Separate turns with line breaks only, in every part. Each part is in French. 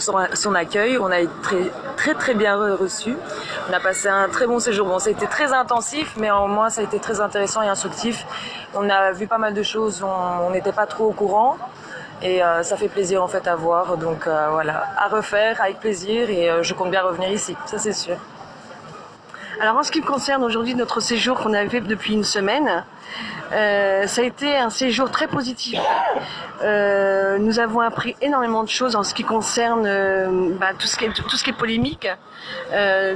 son accueil. On a été très bien reçus. On a passé un très bon séjour. Bon, ça a été très intensif, mais au moins ça a été très intéressant et instructif. On a vu pas mal de choses, on n'était pas trop au courant. Et ça fait plaisir en fait à voir. Donc voilà, à refaire avec plaisir et je compte bien revenir ici, ça c'est sûr.
Alors en ce qui me concerne aujourd'hui, notre séjour qu'on avait fait depuis une semaine, ça a été un séjour très positif. Nous avons appris énormément de choses en ce qui concerne tout ce qui est polémique.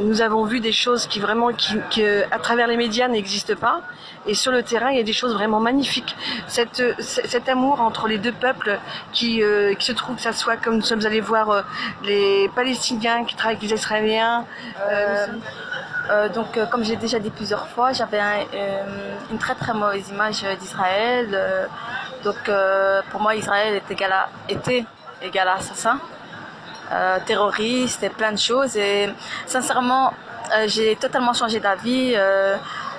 Nous avons vu des choses qui vraiment, à travers les médias n'existent pas. Et sur le terrain, il y a des choses vraiment magnifiques. Cet amour entre les deux peuples qui se trouve, que ça soit comme nous sommes allés voir les Palestiniens qui travaillent avec les Israéliens.
Donc, comme j'ai déjà dit plusieurs fois, j'avais une très mauvaise image d'Israël. Pour moi, Israël était égal à assassin, terroriste et plein de choses. Et sincèrement, j'ai totalement changé d'avis.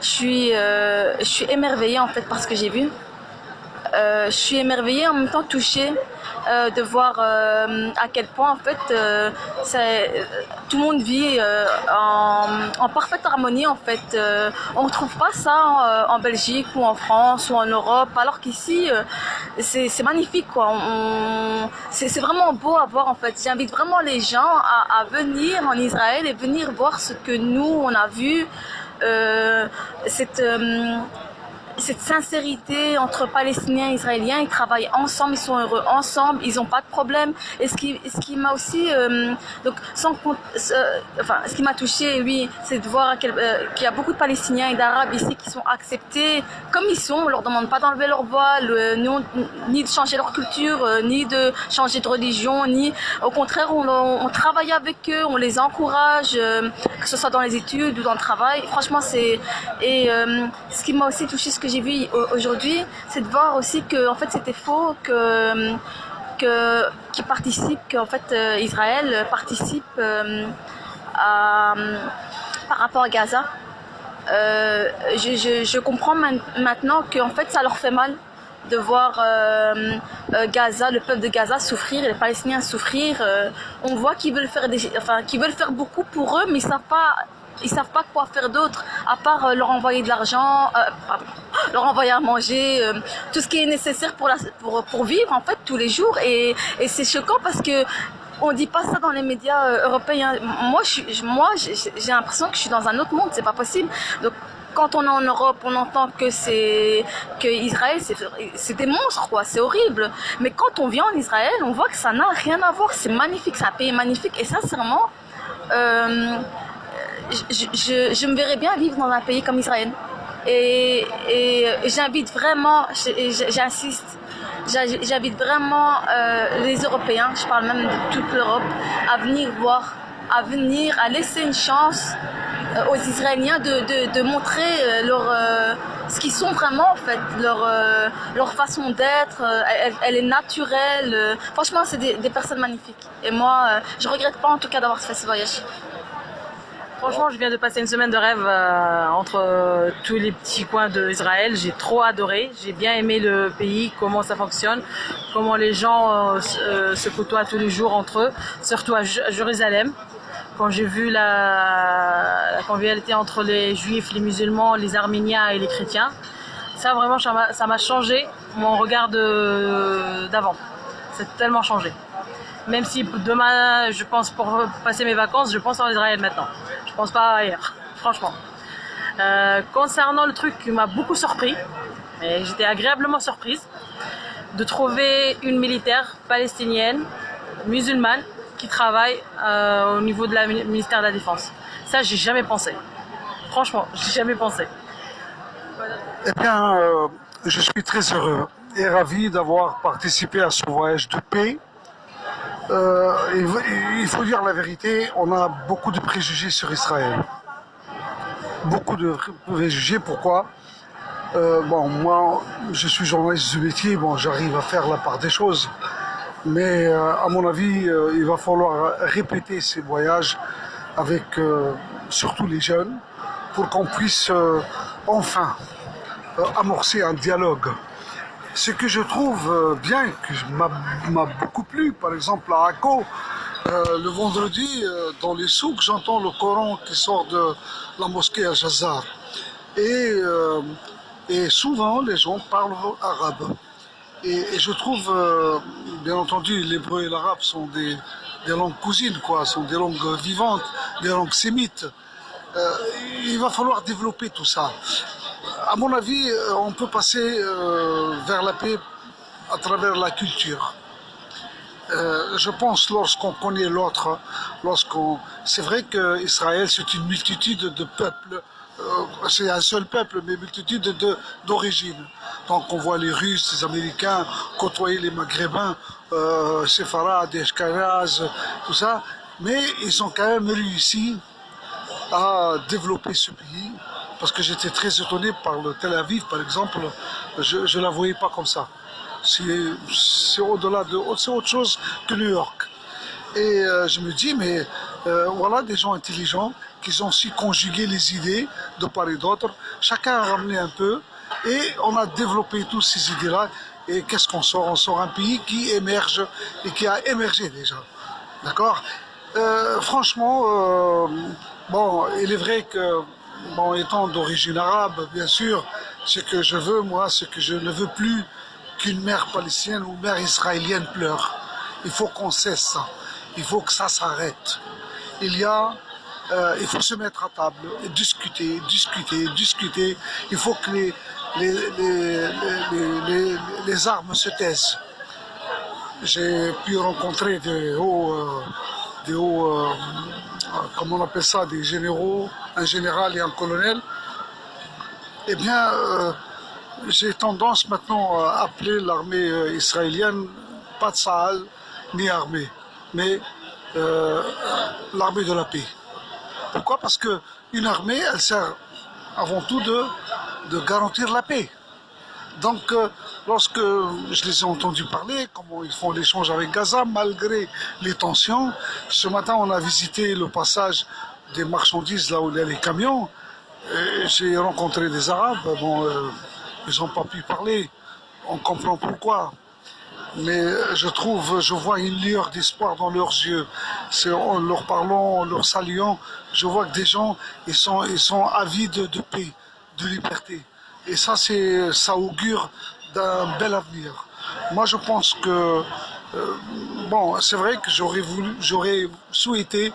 Je suis émerveillée en fait par ce que j'ai vu. Je suis émerveillée en même temps touchée de voir à quel point en fait tout le monde vit en parfaite harmonie en fait. On ne retrouve pas ça en Belgique ou en France ou en Europe, alors qu'ici c'est magnifique quoi. C'est vraiment beau à voir en fait. J'invite vraiment les gens à venir en Israël et venir voir ce que nous on a vu. Cette sincérité entre Palestiniens et Israéliens, ils travaillent ensemble, ils sont heureux ensemble, ils n'ont pas de problème. Et ce qui m'a aussi, ce qui m'a touché, oui, c'est de voir qu'il y a beaucoup de Palestiniens et d'Arabes ici qui sont acceptés comme ils sont. On leur demande pas d'enlever leur voile, ni de changer leur culture, ni de changer de religion, ni au contraire, on travaille avec eux, on les encourage, que ce soit dans les études ou dans le travail. Franchement, ce qui m'a aussi touché, ce que j'ai vu aujourd'hui, c'est de voir aussi que en fait c'était faux, qu'en fait Israël participe par rapport à Gaza. Je comprends maintenant que en fait ça leur fait mal de voir Gaza, le peuple de Gaza souffrir, les Palestiniens souffrir. On voit qu'ils veulent faire beaucoup pour eux, mais ils savent pas quoi faire d'autre à part leur envoyer de l'argent, leur envoyer à manger, tout ce qui est nécessaire pour vivre en fait tous les jours. Et c'est choquant parce que on dit pas ça dans les médias européens. Moi j'ai l'impression que je suis dans un autre monde, c'est pas possible. Donc quand on est en Europe, on entend que Israël, c'est des monstres, quoi, c'est horrible. Mais quand on vient en Israël, on voit que ça n'a rien à voir. C'est magnifique, c'est un pays magnifique. Et sincèrement, je me verrais bien vivre dans un pays comme Israël. Et j'invite vraiment, j'insiste, j'invite vraiment les Européens, je parle même de toute l'Europe, à venir voir, à laisser une chance aux Israéliens de montrer ce qu'ils sont vraiment en fait, leur façon d'être, elle est naturelle. Franchement, c'est des personnes magnifiques. Et moi, je regrette pas en tout cas d'avoir fait ce voyage.
Franchement, je viens de passer une semaine de rêve entre tous les petits coins d'Israël. J'ai trop adoré. J'ai bien aimé le pays, comment ça fonctionne, comment les gens se côtoient tous les jours entre eux, surtout à Jérusalem. Quand j'ai vu la convivialité entre les juifs, les musulmans, les arméniens et les chrétiens, ça vraiment, ça m'a changé mon regard d'avant. C'est tellement changé. Même si demain, je pense pour passer mes vacances, je pense en Israël maintenant. Je pense pas ailleurs, franchement. Concernant le truc qui m'a beaucoup surpris, et j'étais agréablement surprise, de trouver une militaire palestinienne, musulmane, qui travaille au niveau de la ministère de la Défense. Ça, j'ai jamais pensé. Franchement, j'ai jamais pensé.
Eh bien, je suis très heureux et ravi d'avoir participé à ce voyage de paix. Il faut dire la vérité, on a beaucoup de préjugés sur Israël. Beaucoup de préjugés, pourquoi moi, je suis journaliste de métier, j'arrive à faire la part des choses. Mais à mon avis, il va falloir répéter ces voyages avec surtout les jeunes pour qu'on puisse enfin amorcer un dialogue. Ce que je trouve bien, que m'a beaucoup plu, par exemple à Akko, Le vendredi, dans les souks, j'entends le Coran qui sort de la mosquée Al-Jazar. Et souvent, les gens parlent arabe. Et je trouve, bien entendu, l'hébreu et l'arabe sont des langues cousines, quoi, sont des langues vivantes, des langues sémites. Il va falloir développer tout ça. À mon avis, on peut passer vers la paix à travers la culture. Je pense lorsqu'on connaît l'autre, c'est vrai qu'Israël c'est une multitude de peuples, c'est un seul peuple mais multitude d'origines. Donc on voit les Russes, les Américains côtoyer les Maghrébins, Séfarades, Ashkenazes, tout ça, mais ils ont quand même réussi à développer ce pays parce que j'étais très étonné par le Tel Aviv par exemple, je la voyais pas comme ça. C'est au-delà c'est autre chose que New York. Et je me dis, mais voilà des gens intelligents qui ont su conjuguer les idées de part et d'autre. Chacun a ramené un peu et on a développé toutes ces idées-là. Et qu'est-ce qu'on sort? On sort un pays qui émerge et qui a émergé déjà. D'accord? Franchement, bon, il est vrai que, bon, étant d'origine arabe, bien sûr, ce que je veux, moi, ce que je ne veux plus, qu'une mère palestinienne ou une mère israélienne pleure. Il faut qu'on cesse ça. Il faut que ça s'arrête. Il faut se mettre à table et discuter. Il faut que les armes se taisent. J'ai pu rencontrer comment on appelle ça, des généraux, un général et un colonel. Eh bien, j'ai tendance maintenant à appeler l'armée israélienne pas Tsahal ni armée, mais l'armée de la paix. Pourquoi? Parce qu'une armée, elle sert avant tout de garantir la paix. Donc, lorsque je les ai entendus parler, comment ils font l'échange avec Gaza, malgré les tensions, ce matin on a visité le passage des marchandises, là où il y a les camions, j'ai rencontré des Arabes, bon, ils n'ont pas pu parler, on comprend pourquoi. Mais je vois une lueur d'espoir dans leurs yeux. En leur parlant, en leur saluant, je vois que des gens, ils sont avides de paix, de liberté. Et ça augure d'un bel avenir. Moi, je pense que, bon, c'est vrai que j'aurais souhaité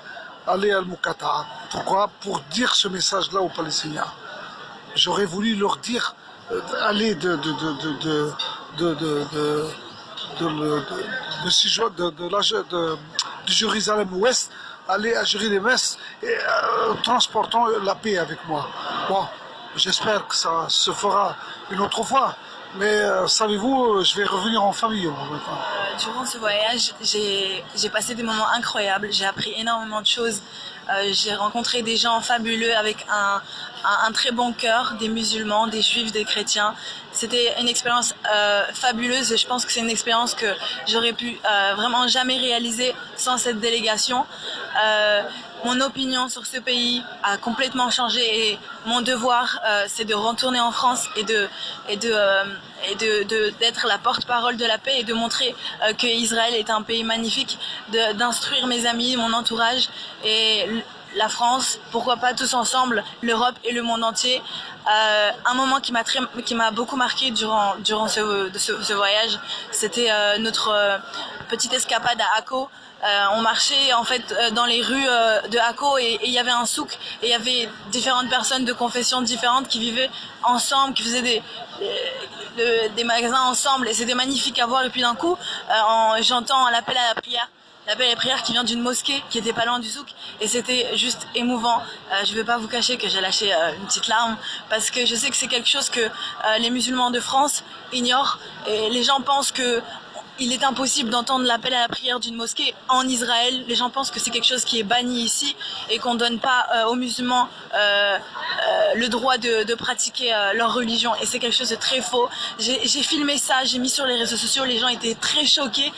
aller à Al-Muqatta. Pourquoi? Pour dire ce message-là aux Palestiniens. J'aurais voulu leur dire, aller de Jérusalem-Ouest, aller à Jérusalem-Est, transportant la paix avec moi. Bon, j'espère que ça se fera une autre fois. Mais savez-vous, je vais revenir en famille maintenant.
Durant ce voyage, j'ai passé des moments incroyables, j'ai appris énormément de choses. J'ai rencontré des gens fabuleux avec un très bon cœur, des musulmans, des juifs, des chrétiens. C'était une expérience fabuleuse et je pense que c'est une expérience que j'aurais pu vraiment jamais réaliser sans cette délégation. Mon opinion sur ce pays a complètement changé et mon devoir c'est de retourner en France et d'être la porte-parole de la paix et de montrer que Israël est un pays magnifique, d'instruire mes amis, mon entourage et la France, pourquoi pas tous ensemble, l'Europe et le monde entier. Un moment qui m'a beaucoup marqué durant ce voyage, c'était notre petite escapade à Akko. On marchait en fait dans les rues de Akko et il y avait un souk et il y avait différentes personnes de confessions différentes qui vivaient ensemble, qui faisaient des magasins ensemble et c'était magnifique à voir. Et puis d'un coup, j'entends l'appel à la prière. L'appel à la prière qui vient d'une mosquée qui était pas loin du souk et c'était juste émouvant. Je vais pas vous cacher que j'ai lâché une petite larme parce que je sais que c'est quelque chose que les musulmans de France ignorent et les gens pensent que il est impossible d'entendre l'appel à la prière d'une mosquée en Israël. Les gens pensent que c'est quelque chose qui est banni ici et qu'on ne donne pas aux musulmans le droit de pratiquer leur religion. Et c'est quelque chose de très faux. J'ai filmé ça, j'ai mis sur les réseaux sociaux. Les gens étaient très choqués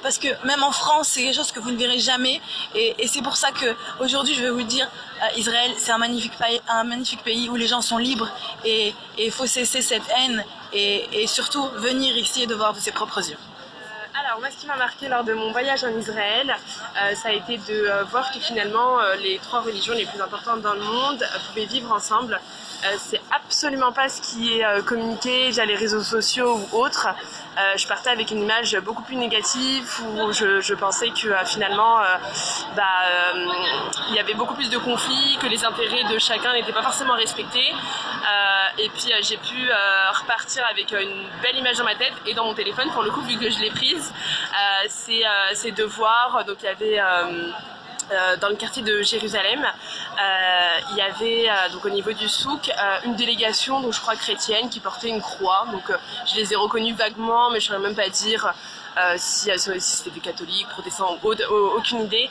parce que même en France, c'est quelque chose que vous ne verrez jamais. Et c'est pour ça qu'aujourd'hui, je vais vous le dire, Israël, c'est un magnifique pays où les gens sont libres et il faut cesser cette haine et surtout venir ici et de voir de ses propres yeux.
Alors, Alors moi, ce qui m'a marqué lors de mon voyage en Israël, ça a été de voir que finalement les trois religions les plus importantes dans le monde pouvaient vivre ensemble. C'est absolument pas ce qui est communiqué via les réseaux sociaux ou autres. Je partais avec une image beaucoup plus négative où je pensais que finalement il y avait beaucoup plus de conflits, que les intérêts de chacun n'étaient pas forcément respectés. Et puis j'ai pu repartir avec une belle image dans ma tête et dans mon téléphone pour le coup, vu que je l'ai prise. C'est de voir, donc il y avait dans le quartier de Jérusalem, il y avait donc au niveau du souk une délégation, donc je crois chrétienne, qui portait une croix. Donc je les ai reconnus vaguement, mais je ne saurais même pas dire si c'était des catholiques, protestants, aucune idée.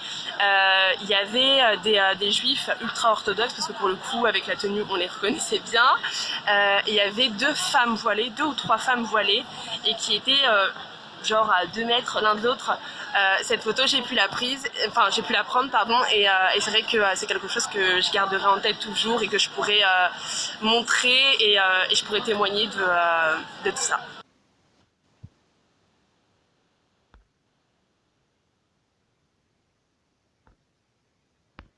Il y avait des juifs ultra orthodoxes, parce que pour le coup avec la tenue on les reconnaissait bien. Et il y avait deux ou trois femmes voilées, et qui étaient genre à 2 mètres l'un de l'autre. Cette photo j'ai pu la prendre et c'est vrai que c'est quelque chose que je garderai en tête toujours et que je pourrais montrer et je pourrais témoigner de tout ça.